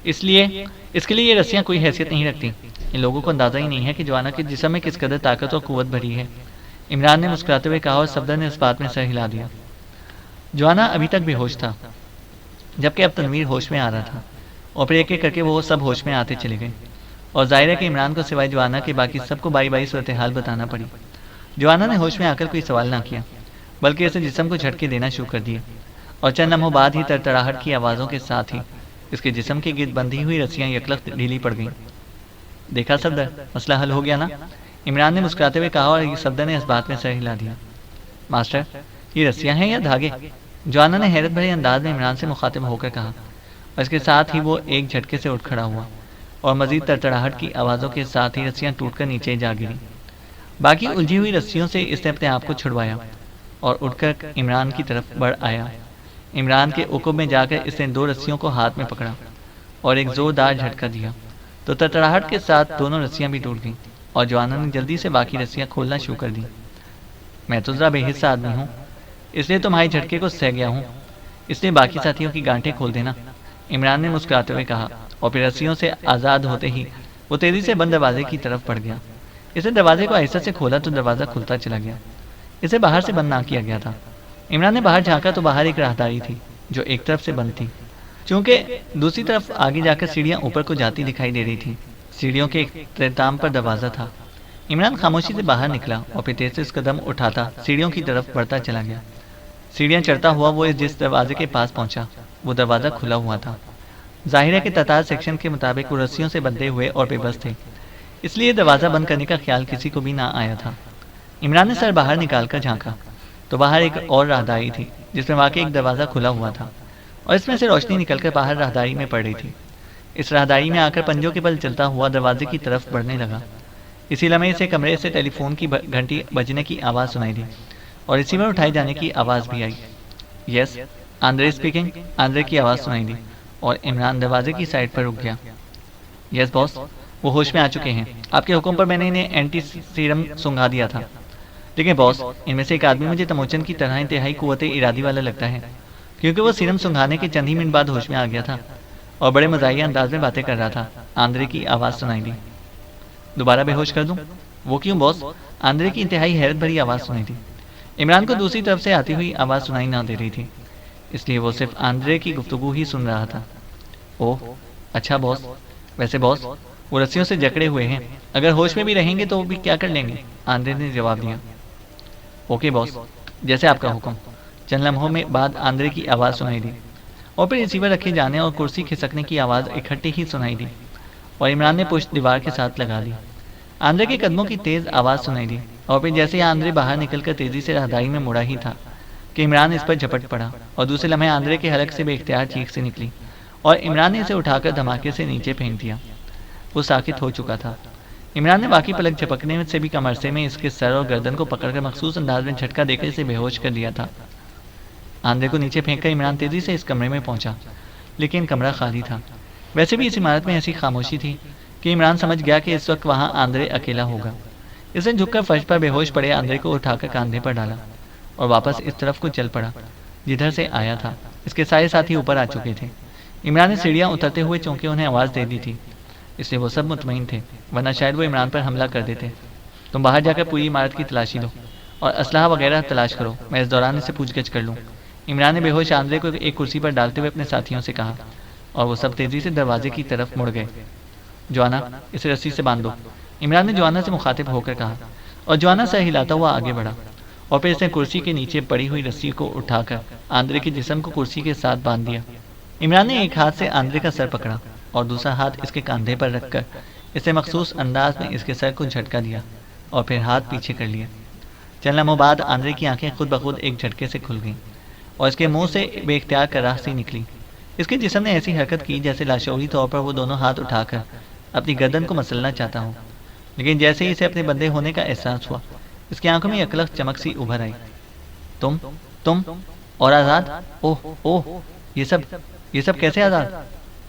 اس کے لیے یہ رسیاں کوئی حیثیت نہیں رکھتی۔ ان لوگوں کو اندازہ ہی نہیں ہے کہ جوانہ کے جسم میں کس قدر طاقت اور قوت بھری ہے، عمران نے مسکراتے ہوئے کہا، اور صفدر نے اس بات میں سر ہلا دیا۔ جوانہ ابھی تک بے ہوش تھا، جبکہ اب تنویر ہوش میں آ رہا تھا، اور پھر ایک ایک کر کے وہ سب ہوش میں آتے چلے گئے، اور ظاہر ہے کہ عمران کو سوائے جوانہ کے باقی سب کو بائی بائی صورتحال بتانا پڑی۔ جوانہ نے ہوش میں آ کر کوئی سوال نہ کیا، بلکہ اسے جسم کو جھٹکے دینا شروع کر دیا، اور چند لمحوں بعد ہی تڑتڑاہٹ کی آوازوں کے ساتھ ہی اس کے جسم کے گرد بندھی ہوئی رسیاں یکلخت ڈھیلی پڑ گئیں۔ دیکھا صفدر، مسئلہ حل ہو گیا نا، عمران نے مسکراتے ہوئے کہا، اور صفدر نے اس بات میں سر ہلا دیا۔ ماسٹر، یہ رسیاں ہیں یا دھاگے؟ جوانہ نے حیرت بھرے انداز میں عمران سے مخاطب ہو کر کہا، اور اس کے ساتھ ہی وہ ایک جھٹکے سے اٹھ کھڑا ہوا، اور مزید تڑتڑاہٹ کی آوازوں کے ساتھ ہی رسیاں ٹوٹ کر نیچے جا گریں۔ باقی الجھی ہوئی رسیوں سے اس نے اپنے آپ کو چھڑوایا اور اٹھ کر عمران کی طرف بڑھ آیا۔ عمران کے عقب میں جا کر اس نے دو رسیوں کو ہاتھ میں پکڑا اور ایک زوردار جھٹکا دیا، تو تڑتڑاہٹ کے ساتھ دونوں رسیاں بھی ٹوٹ گئیں، اور جوانہ نے جلدی سے باقی رسیاں کھولنا شروع کر دیں۔ میں تو ذرا بے حصہ آدمی ہوں، اس لیے تمہاری جھٹکے کو سہ گیا ہوں، اس لیے باقی ساتھیوں کی گانٹیں کھول دینا، عمران نے مسکراتے ہوئے کہا، اور پھر رسیوں سے آزاد ہوتے ہی وہ تیزی سے بند دروازے کی طرف بڑھ گیا۔ اس نے دروازے کو آہستہ سے کھولا تو دروازہ کھلتا چلا گیا، اسے باہر سے بند نہ کیا گیا تھا۔ عمران نے باہر جھانکا تو باہر ایک راہداری تھی جو ایک طرف سے بند تھی، چونکہ دوسری طرف آگے جا کر سیڑھیاں اوپر کو جاتی دکھائی دے رہی تھیں۔ سیڑھیوں کے اختتام پر دروازہ تھا۔ عمران خاموشی سے باہر نکلا اور پھر تیز سے قدم اٹھاتا سیڑھیوں کی طرف بڑھتا چلا گیا۔ سیڑھیاں چڑھتا ہوا وہ جس دروازے کے پاس پہنچا، وہ دروازہ کھلا ہوا تھا۔ ظاہر ہے کہ تتار سیکشن کے مطابق وہ رسیوں سے بندھے ہوئے اور بے بس تھے، اس لیے دروازہ بند کرنے کا خیال کسی کو بھی نہ آیا تھا۔ عمران نے سر باہر نکال کر جھانکا تو باہر ایک اور راہداری تھی جس میں واقعی ایک دروازہ کھلا ہوا تھا، اور اس میں سے روشنی نکل کر باہر راہداری میں پڑ رہی تھی۔ اس راہداری میں آ کر پنجوں کے بل چلتا ہوا دروازے کی طرف بڑھنے لگا۔ اسی لمحے سے کمرے سے ٹیلی فون کی گھنٹی بجنے کی آواز سنائی دی، اور ریسیور اٹھائے جانے کی آواز بھی آئی۔ یس، آندرے اسپیکنگ، آندرے کی آواز سنائی دی، اور عمران دروازے کی سائڈ پر رک گیا۔ یس باس، وہ ہوش میں آ چکے ہیں، آپ کے حکم پر میں نے انہیں اینٹی سیرم سنگھا دیا تھا، لیکن باس ان میں سے ایک آدمی مجھے تموچن کی طرح انتہائی قوت ارادی والا لگتا ہے، کیونکہ وہ سیرم سنگھانے کے چند ہی منٹ بعد ہوش میں آ گیا تھا اور بڑے مزاحیہ انداز میں باتیں کر رہا تھا۔ آندرے کی آواز سنائی دی۔ دوبارہ بے ہوش کر دوں؟ وہ کیوں باس؟ آندرے کی انتہائی حیرت بھری آواز سنائی دی۔ عمران کو دوسری طرف سے آتی ہوئی آواز سنائی نہ دے رہی تھی، اس لیے وہ صرف آندرے کی گفتگو ہی سن رہا تھا۔ اوہ اچھا باس، ویسے باس وہ رسیوں سے جکڑے ہوئے ہیں، اگر ہوش میں بھی رہیں گے تو وہ بھی کیا کر لیں گے؟ آندرے نے جواب دیا۔ اوکے باس، جیسے آپ کا حکم، چند لمحوں میں بعد آندرے کی آواز سنائی دی اور پھر ریسیور رکھے جانے اور کرسی کھسکنے کی آواز اکٹھے ہی سنائی دی اور عمران نے پشت دیوار کے ساتھ لگا دی۔ آندرے کے قدموں کی تیز آواز سنائی دی اور پھر جیسے ہی آندرے باہر نکل کر تیزی سے راہداری میں مڑا ہی تھا کہ عمران اس پر جھپٹ پڑا اور دوسرے لمحے آندرے کے حلق سے بے اختیار چیخ سے نکلی اور عمران نے اسے اٹھا کر دھماکے سے نیچے پھینک دیا۔ وہ ساکت ہو چکا تھا۔ عمران نے باقی پلک جھپکنے سے بھی کم عرصے میں اس کے سر اور گردن کو پکڑ کر مخصوص انداز میں جھٹکا دے کر اسے بے ہوش کر دیا تھا۔ آندرے کو نیچے پھینک کر عمران تیزی سے اس کمرے میں پہنچا، لیکن کمرہ خالی تھا۔ ویسے بھی اس عمارت میں ایسی خاموشی تھی کہ عمران سمجھ گیا کہ اس وقت وہاں آندرے اکیلا ہوگا۔ اس نے جھک کر فرش پر بے ہوش پڑے آندرے کو اٹھا کر کاندھے پر ڈالا اور واپس اس طرف کو چل پڑا جدھر سے آیا تھا۔ اس کے سارے ساتھی اوپر آ چکے تھے۔ عمران نے سیڑھیاں اترتے ہوئے چونکہ انہیں آواز دے دی تھی، اس لیے وہ سب مطمئن تھے، ورنہ شاید وہ عمران پر حملہ کر دیتے۔ تم باہر جا کر پوری عمارت کی تلاشی لو اور اسلحہ وغیرہ تلاش کرو، میں اس دوران اسے پوچھ گچھ کر لوں۔ عمران نے بے ہوش آندرے کو ایک کرسی پر ڈالتے ہوئے اپنے ساتھیوں سے کہا اور وہ سب تیزی سے دروازے کی طرف مڑ گئے۔ جوانا، اسے رسی سے باندھ دو، عمران نے جوانا سے مخاطب ہو کر کہا اور جوانا سر ہلاتا ہوا آگے بڑھا اور پھر اس نے کرسی کے نیچے پڑی ہوئی رسی کو اٹھا کر آندرے کے جسم کو کرسی کے ساتھ باندھ دیا۔ عمران نے ایک ہاتھ سے آندرے کا سر پکڑا اور دوسرا ہاتھ اس کے کاندھے پر رکھ کر اسے مخصوص انداز میں اس کے سر کو جھٹکا دیا اور پھر ہاتھ پیچھے کر لیا۔ چند لمحوں بعد آندرے کی آنکھیں خود بخود ایک جھٹکے سے کھل گئیں اور اس کے منہ سے بے اختیار کراہ سی نکلی۔ اس کے جسم نے ایسی حرکت کی جیسے لاشعوری طور پر وہ دونوں ہاتھ اٹھا کر اپنی گردن کو مسلنا چاہتا ہوں، لیکن جیسے ہی اسے اپنے بندے ہونے کا احساس ہوا اس کی آنکھوں میں یکلخت چمک سی ابھر آئی۔ تم اور آزاد؟ اوہ اوہ، یہ سب کیسے آزاد؟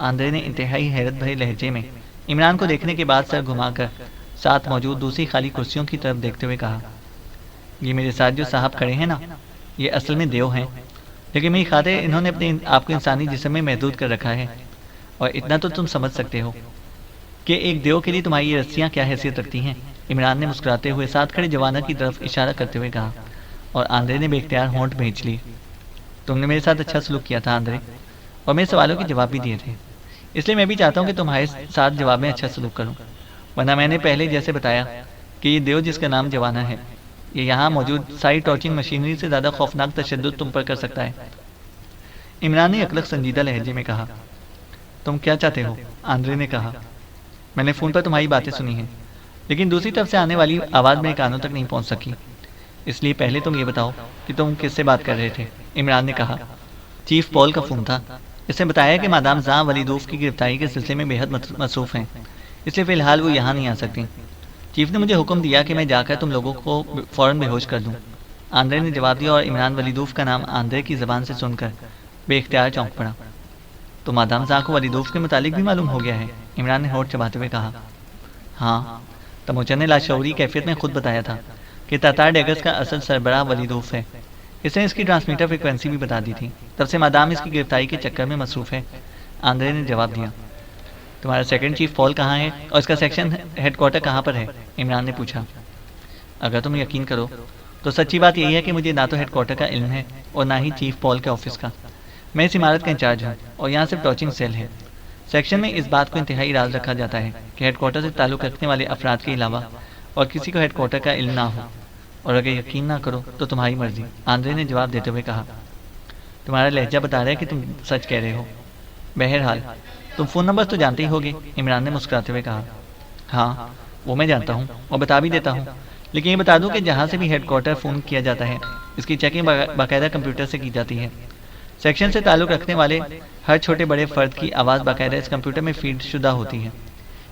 آندرے نے انتہائی حیرت بھرے لہجے میں عمران کو دیکھنے کے بعد سر گھما کر ساتھ موجود دوسری خالی کرسیوں کی طرف دیکھتے ہوئے کہا، یہ میرے ساتھ جو صاحب کھڑے ہیں نا، یہ اصل میں دیو ہیں، لیکن میری خاطر انہوں نے اپنے آپ کو انسانی جسم میں محدود کر رکھا ہے، اور اتنا تو تم سمجھ سکتے ہو کہ ایک دیو کے لیے تمہاری یہ رسیاں کیا حیثیت رکھتی ہیں۔ عمران نے مسکراتے ہوئے ساتھ کھڑے جوانا کی طرف اشارہ کرتے ہوئے کہا اور آندرے نے بے اختیار ہونٹ بھینچ لی۔ تم نے میرے ساتھ اچھا سلوک کیا تھا آندرے، اور میرے سوالوں کے جواب بھی دیے تھے، اس لیے میں بھی چاہتا ہوں کہ تمہارے ساتھ جواب میں اچھا سلوک کروں، ورنہ میں نے پہلے جیسے بتایا کہ یہ دیو جس کا نام جوانا ہے، یہ یہاں موجود ساری ٹارچنگ مشینری سے زیادہ خوفناک تشدد تم پر کر سکتا ہے۔ عمران نے اکلک سنجیدہ لہجے میں کہا۔ تم کیا چاہتے ہو؟ آندرے نے کہا۔ میں نے فون پر تمہاری باتیں سنی ہیں، لیکن دوسری طرف سے آنے والی آواز میرے کانوں تک نہیں پہنچ سکی، اس لیے پہلے تم یہ بتاؤ کہ تم کس سے بات کر رہے تھے؟ عمران نے کہا۔ چیف پال کا فون تھا، اس نے بتایا کہ مادام زاں ولیدوف کی گرفتاری کے سلسلے میں بے حد مصروف ہیں، اس لیے فی الحال وہ یہاں نہیں آ سکتی۔ چیف نے مجھے حکم دیا کہ میں جا کر تم لوگوں کو فوراً بے ہوش کر دوں۔ آندرے نے جواب دیا اور عمران ولیدوف کا نام آندرے کی زبان سے سن کر بے اختیار چونک پڑا۔ تو مادام زاں کو ولیدوف کے متعلق بھی معلوم ہو گیا ہے؟ عمران نے ہونٹ چباتے ہوئے کہا۔ ہاں، تموچن نے لاشعوری کیفیت میں خود بتایا تھا کہ تاتار ڈیگرز کا اصل سربراہ ولیدوف ہے، اس نے اس کی ٹرانسمیٹر فریکوینسی بھی بتا دی تھی، تب سے مادام اس کی گرفتاری کے چکر میں مصروف ہے۔ آندرے نے جواب دیا۔ تمہارا سیکنڈ چیف پال کہاں ہے اور اس کا سیکشن ہیڈ کوارٹر کہاں پر ہے؟ عمران نے پوچھا۔ اگر تم یقین کرو تو سچی بات یہی ہے کہ مجھے نہ تو ہیڈ کوارٹر کا علم ہے اور نہ ہی چیف پال کے آفس کا۔ میں اس عمارت کا انچارج ہوں اور یہاں صرف ٹارچنگ سیل ہے۔ سیکشن میں اس بات کو انتہائی راز رکھا جاتا ہے کہ ہیڈ کوارٹر سے تعلق رکھنے والے افراد کے علاوہ اور کسی کو ہیڈ کوارٹر کا علم نہ ہو، اور اگر یقین نہ کرو تو تمہاری مرضی، آندرے نے جواب دیتے ہوئے کہا۔ تمہارا لہجہ بتا رہا ہے کہ تم سچ کہہ رہے ہو۔ بہرحال تم فون نمبر تو جانتے ہی ہوگے، عمران نے مسکراتے ہوئے کہا۔ ہاں، وہ میں جانتا ہوں اور بتا بھی دیتا ہوں، لیکن یہ بتا دوں کہ جہاں سے بھی ہیڈ کوارٹر فون کیا جاتا ہے اس کی چیکنگ باقاعدہ کمپیوٹر سے کی جاتی ہے۔ سیکشن سے تعلق رکھنے والے ہر چھوٹے بڑے فرد کی آواز باقاعدہ اس کمپیوٹر میں فیڈ شدہ ہوتی ہے،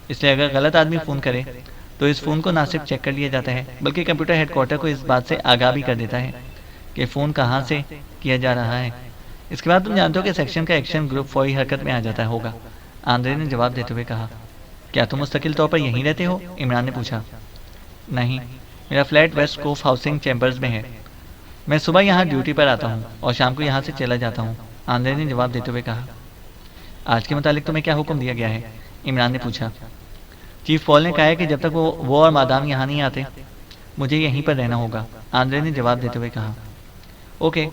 اس لیے اگر غلط آدمی فون کرے تو اس فون کو نہ صرف چیک کر لیا جاتا ہے بلکہ کمپیوٹر ہیڈ کوارٹر کو اس بات سے آگاہ بھی کر دیتا ہے کہ فون کہاں سے کیا جا رہا ہے۔ اس کے بعد تم جانتے ہو کہ سیکشن کا ایکشن گروپ فوری حرکت میں آ جاتا ہوگا، آندرے نے جواب دیتے ہوئے کہا۔ کیا تم مستقل طور پر یہیں رہتے ہو؟ عمران نے پوچھا۔ نہیں، میرا فلیٹ ویسٹ کوف ہاؤسنگ چیمبرز میں ہے، میں صبح یہاں ڈیوٹی پر آتا ہوں اور شام کو یہاں سے چلا جاتا ہوں، آندرے نے جواب دیتے ہوئے کہا۔ آج کے متعلق تمہیں کیا حکم دیا گیا ہے؟ عمران نے پوچھا۔ چیف پال نے کہا ہے کہ جب تک وہ اور مادام یہاں نہیں آتے مجھے یہیں پر رہنا ہوگا، آندرے نے جواب دیتے ہوئے کہا۔ اوکے،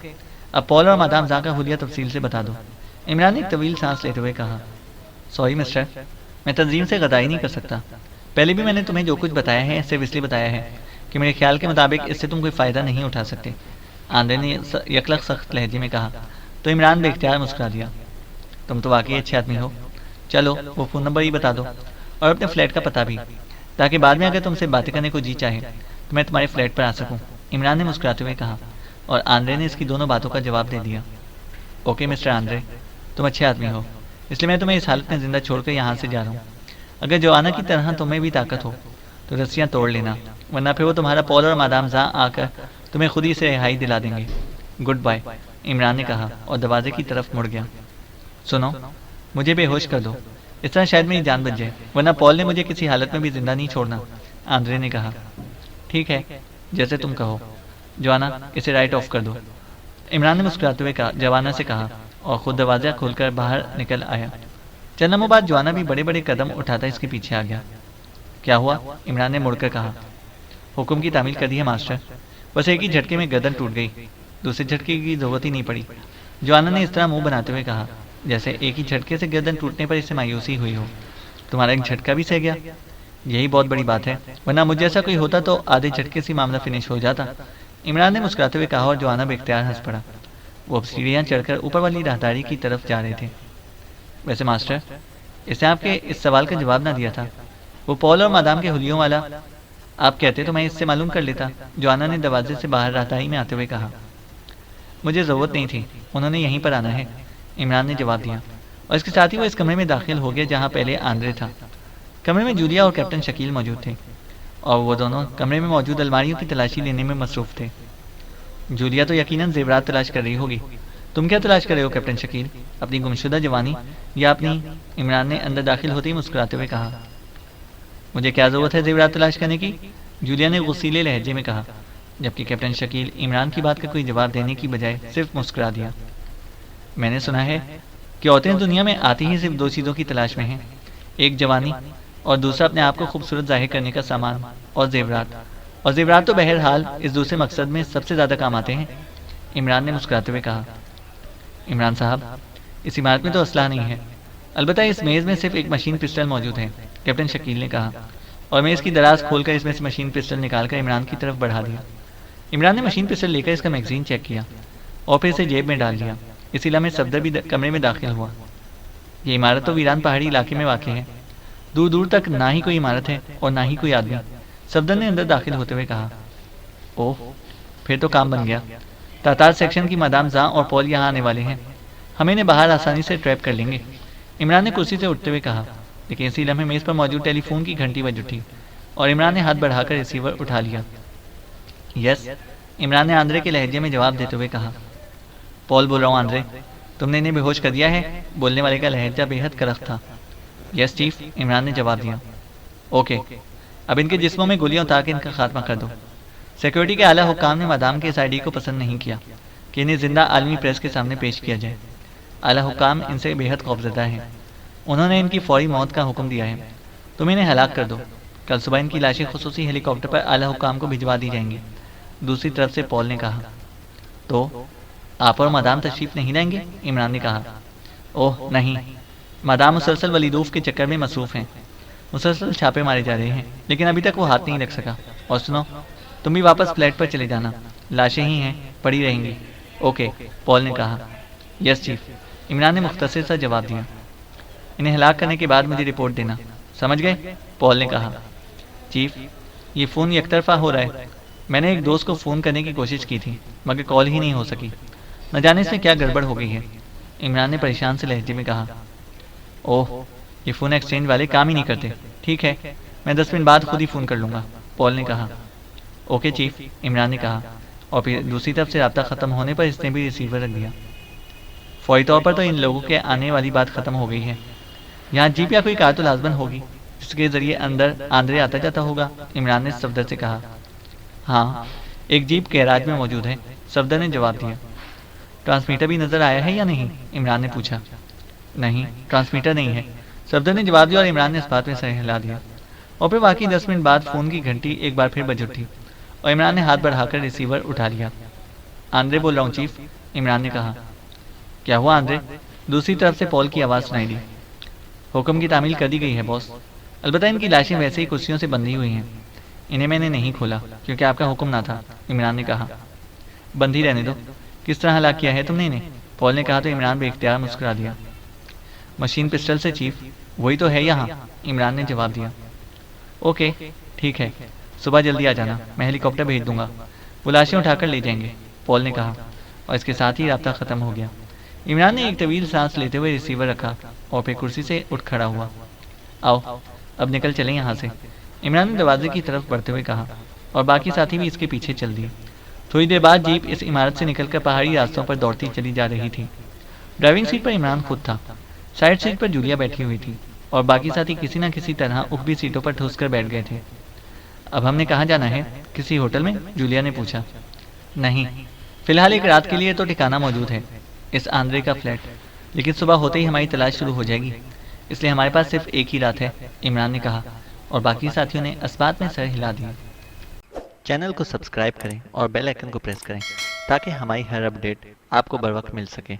اب پال اور مادام زاں کا حلیہ تفصیل سے بتا دو، عمران نے ایک طویل سانس لیتے ہوئے کہا۔ سوری مسٹر، میں تنظیم سے غداری نہیں کر سکتا، پہلے بھی میں نے تمہیں جو کچھ بتایا ہے صرف اس لیے بتایا ہے کہ میرے خیال کے مطابق اس سے تم کوئی فائدہ نہیں اٹھا سکتے۔ آندرے نے یکلق سخت لہجے میں کہا تو عمران بے اختیار مسکرا دیا۔ تم تو واقعی اچھے آدمی ہو، چلو وہ فون نمبر ہی بتا دو اور اپنے فلیٹ کا پتہ بھی، تاکہ بعد میں اگر تم سے باتیں کرنے کو جی چاہے تو میں تمہارے فلیٹ پر آ سکوں، عمران نے مسکراتے ہوئے کہا، اور آندرے نے اس کی دونوں باتوں کا جواب دے دیا۔ اوکے مسٹر آندرے، تم اچھے آدمی ہو، اس لیے میں تمہیں اس حالت میں زندہ چھوڑ کر یہاں سے جا رہا ہوں۔ اگر جوانا کی طرح تمہیں بھی طاقت ہو تو رسیاں توڑ لینا، ورنہ پھر وہ تمہارا پول اور مادام زاں آ کر تمہیں خود ہی سے رہائی دلا دیں گے۔ گڈ بائے، عمران نے کہا اور دروازے کی طرف مڑ گیا۔ سنو، مجھے بے ہوش کر دو، اس طرح شاید میری جان بچ جائے، ورنہ پول نے مجھے کسی حالت میں بھی زندہ نہیں چھوڑنا، آندرے نے کہا۔ ٹھیک ہے، جیسے تم کہو، جوانا اسے رائٹ آف کر دو، عمران نے مسکراتے ہوئے جوانا سے کہا اور خود دروازہ کھول کر باہر نکل آیا۔ چند لمحوں بعد جوانا بھی بڑے بڑے قدم اٹھاتا اس کے پیچھے آ گیا۔ کیا ہوا؟ عمران نے مڑ کر کہا۔ حکم کی تعمیل کر دی ہے ماسٹر، بس ایک ہی جھٹکے میں گردن ٹوٹ گئی، دوسرے جھٹکے کی ضرورت ہی نہیں پڑی، جوانا نے اس طرح منہ بناتے ہوئے کہا جیسے ایک ہی جھٹکے سے گردن ٹوٹنے پر اسے مایوسی ہوئی ہو۔ تمہارا ایک جھٹکا بھی سہ گیا، یہی بہت بڑی بات ہے، ورنہ مجھ جیسا کوئی ہوتا تو آدھے جھٹکے سے معاملہ فنش ہو جاتا، عمران نے مسکراتے ہوئے کہا اور جوانا بے اختیار ہنس پڑا۔ وہ اب سیڑھیاں چڑھ کر اوپر والی راہداری کی طرف جا رہے تھے۔ ویسے ماسٹر، اس نے آپ کے اس سوال کا جواب نہ دیا تھا، وہ پول اور مادام کے حلیوں والا آپ کہتے تو میں اس سے معلوم کر لیتا، جوانا نے دروازے سے باہر راہداری میں آتے ہوئے کہا۔ مجھے ضرورت نہیں تھی، انہوں نے یہیں پر آنا ہے، عمران نے جواب دیا، اور اس کے ساتھ ہی وہ اس کمرے میں داخل ہو گیا جہاں پہلے آندرے تھا۔ کمرے میں جولیا اور کیپٹن شکیل موجود تھے، اور وہ دونوں کمرے میں موجود الماریوں کی تلاشی لینے میں مصروف تھے۔ جولیا تو یقیناً زیورات تلاش کر رہی ہوگی، تم کیا تلاش کر رہے ہو کیپٹن شکیل؟ اپنی گمشدہ جوانی یا اپنی؟ عمران نے اندر داخل ہوتے ہی مسکراتے ہوئے کہا۔ مجھے کیا ضرورت ہے زیورات تلاش کرنے کی؟ جولیا نے غصیلے لہجے میں کہا، جبکہ کیپٹن شکیل عمران کی بات کا کوئی جواب دینے کی بجائے صرف مسکرا دیا۔ میں نے سنا ہے کہ عورتیں دنیا میں آتی ہی صرف دو چیزوں کی تلاش میں ہیں، ایک جوانی اور دوسرا اپنے آپ کو خوبصورت ظاہر کرنے کا سامان اور زیورات تو بہرحال اس دوسرے مقصد میں سب سے زیادہ کام آتے ہیں، عمران نے مسکراتے ہوئے کہا۔ عمران صاحب، اس عمارت میں تو اسلحہ نہیں ہے، البتہ اس میز میں صرف ایک مشین پسٹل موجود ہے، کیپٹن شکیل نے کہا، اور میں اس کی دراز کھول کر اس میں سے مشین پسٹل نکال کر عمران کی طرف بڑھا دیا۔ عمران نے مشین پسٹل لے کر اس کا میگزین چیک کیا اور پھر اسے جیب میں ڈال دیا۔ اسی لمحے صفدر بھی کمرے میں داخل ہوا۔ یہ عمارت تو ویران پہاڑی علاقے میں واقع ہے، دور دور تک نہ ہی کوئی عمارت ہے اور نہ ہی کوئی آدمی، صفدر نے اندر داخل ہوتے ہوئے کہا۔ اوہ، پھر تو کام بن گیا، تاتار سیکشن کی مادام زاں اور پول یہاں آنے والے ہیں، ہم انہیں باہر آسانی سے ٹریپ کر لیں گے، عمران نے کرسی سے اٹھتے ہوئے کہا، لیکن اسی لمحے میز پر موجود ٹیلی فون کی گھنٹی بج اٹھی اور عمران نے ہاتھ بڑھا کر ریسیور اٹھا لیا۔ یس، عمران نے آندرے کے لہجے میں جواب دیتے ہوئے کہا۔ پول بول رہا ہوں آندرے، تم نے انہیں بے ہوش کر دیا ہے؟ بولنے والے کا لہجہ بے حد کرخت تھا۔ یس چیف، عمران نے جواب دیا۔ اوکے، اب ان کے جسموں میں گولیاں اتار کے ان کا خاتمہ کر دو۔ سیکورٹی کے اعلیٰ حکام نے مادام کے اس آئی ڈی کو پسند نہیں کیا کہ انہیں زندہ عالمی پریس کے سامنے پیش کیا جائے۔ اعلیٰ حکام ان سے بے حد خوفزدہ ہیں، انہوں نے ان کی فوری موت کا حکم دیا ہے، تم انہیں ہلاک کر دو، کل صبح ان کی لاشیں خصوصی ہیلی کاپٹر پر اعلیٰ حکام کو بھجوا دی جائیں گی۔ دوسری طرف سے پول نے کہا۔ تو آپ اور مادام تشریف نہیں لائیں گے؟ عمران نے کہا۔ اوہ نہیں، مادام مسلسل ولیدوف کے چکر میں مصروف ہیں، مسلسل چھاپے مارے جا رہے ہیں، لیکن ابھی تک وہ ہاتھ نہیں لگ سکا۔ اور سنو، تم بھی واپس فلیٹ پر چلے جانا، لاشیں ہی ہیں، پڑی رہیں گی۔ اوکے، پول نے کہا۔ یس چیف، عمران نے مختصر سا جواب دیا۔ انہیں ہلاک کرنے کے بعد مجھے رپورٹ دینا، سمجھ گئے؟ پول نے کہا۔ چیف، یہ فون یک طرفہ ہو رہا ہے، میں نے ایک دوست کو فون کرنے کی کوشش کی تھی مگر کال ہی نہیں ہو سکی، نہ جانے اس میں کیا گڑبڑ ہو گئی ہے، عمران نے پریشان سے لہجے میں کہا۔ اوہ، یہ فون ایکسچینج والے کام ہی نہیں کرتے، ٹھیک ہے، میں 10 منٹ بعد خود ہی فون کر لوں گا، پول نے کہا۔ اوکے چیف، عمران نے کہا، اور پھر دوسری طرف سے رابطہ ختم ہونے پر اس نے بھی ریسیور رکھ دیا۔ فوری طور پر تو ان لوگوں کے آنے والی بات ختم ہو گئی ہے، یہاں جیپ یا کوئی کار تو لازماً ہوگی جس کے ذریعے اندر آندرے آتا جاتا ہوگا، عمران نے صفدر سے کہا۔ ہاں، ایک جیپ گیراج میں موجود ہے، صفدر نے جواب دیا۔ ٹرانسمیٹر بھی نظر آیا ہے یا نہیں؟ عمران نے پوچھا۔ نہیں، ٹرانسمیٹر نہیں ہے، صفدر نے جواب دیا اور عمران نے اس بات میں سر ہلا دیا۔ اور پھر واقعی 10 منٹ بعد فون کی گھنٹی ایک بار پھر بج اٹھی اور عمران نے ہاتھ بڑھا کر ریسیور اٹھا لیا۔ آندرے بول رہا ہوں چیف، عمران نے کہا۔ کیا ہوا آندرے؟ دوسری طرف سے پول کی آواز سنائی دی۔ حکم کی تعمیل کر دی گئی ہے باس، البتہ ان کی لاشیں ویسے ہی کرسیوں سے بندھی ہوئی ہیں، انہیں میں نے نہیں کھولا کیونکہ آپ کا حکم نہ تھا، عمران نے کہا۔ بند ہی رہنے دو. کس طرح ہلاک کیا ہے تم نے انہیں؟ پال نے کہا تو عمران بے اختیار مسکرا دیا. مشین پسٹل سے چیف. وہی تو ہے یہاں، عمران نے جواب دیا. اوکے ٹھیک ہے، صبح جلدی آ جانا، میں ہیلی کاپٹر بھیج دوں گا. وہ لاشیں اٹھا کر لے جائیں گے، پال نے کہا، اور اس کے ساتھ ہی رابطہ ختم ہو گیا. عمران نے ایک طویل سانس لیتے ہوئے ریسیور رکھا اور پھر کرسی سے اٹھ کھڑا ہوا. آؤ اب نکل چلیں یہاں سے، عمران نے دروازے کی طرف بڑھتے ہوئے کہا، اور باقی ساتھی بھی اس کے پیچھے چل دیے. تھوڑی دیر بعد جیپ اس عمارت سے نکل کر پہاڑی راستوں پر دوڑتی چلی جا رہی تھی. ڈرائیونگ سیٹ پر عمران خود تھا، سائڈ سیٹ پر جولیا بیٹھی ہوئی تھی، اور باقی ساتھی کسی نہ کسی طرح اوپری سیٹوں پر ٹھوس کر بیٹھ گئے تھے. اب ہم نے کہاں جانا ہے؟ کسی ہوٹل میں؟ جولیا نے پوچھا. نہیں، فی الحال ایک رات کے لیے تو ٹھکانہ موجود ہے، اس آندرے کا فلیٹ، لیکن صبح ہوتے ہی ہماری تلاش شروع ہو جائے گی، اس لیے ہمارے پاس صرف ایک ہی رات ہے، عمران نے کہا، اور باقی ساتھیوں نے اسبات میں سر ہلا دیا. چینل کو سبسکرائب کریں اور بیل آئکن کو پریس کریں تاکہ ہماری ہر اپڈیٹ آپ کو بر وقت مل سکے.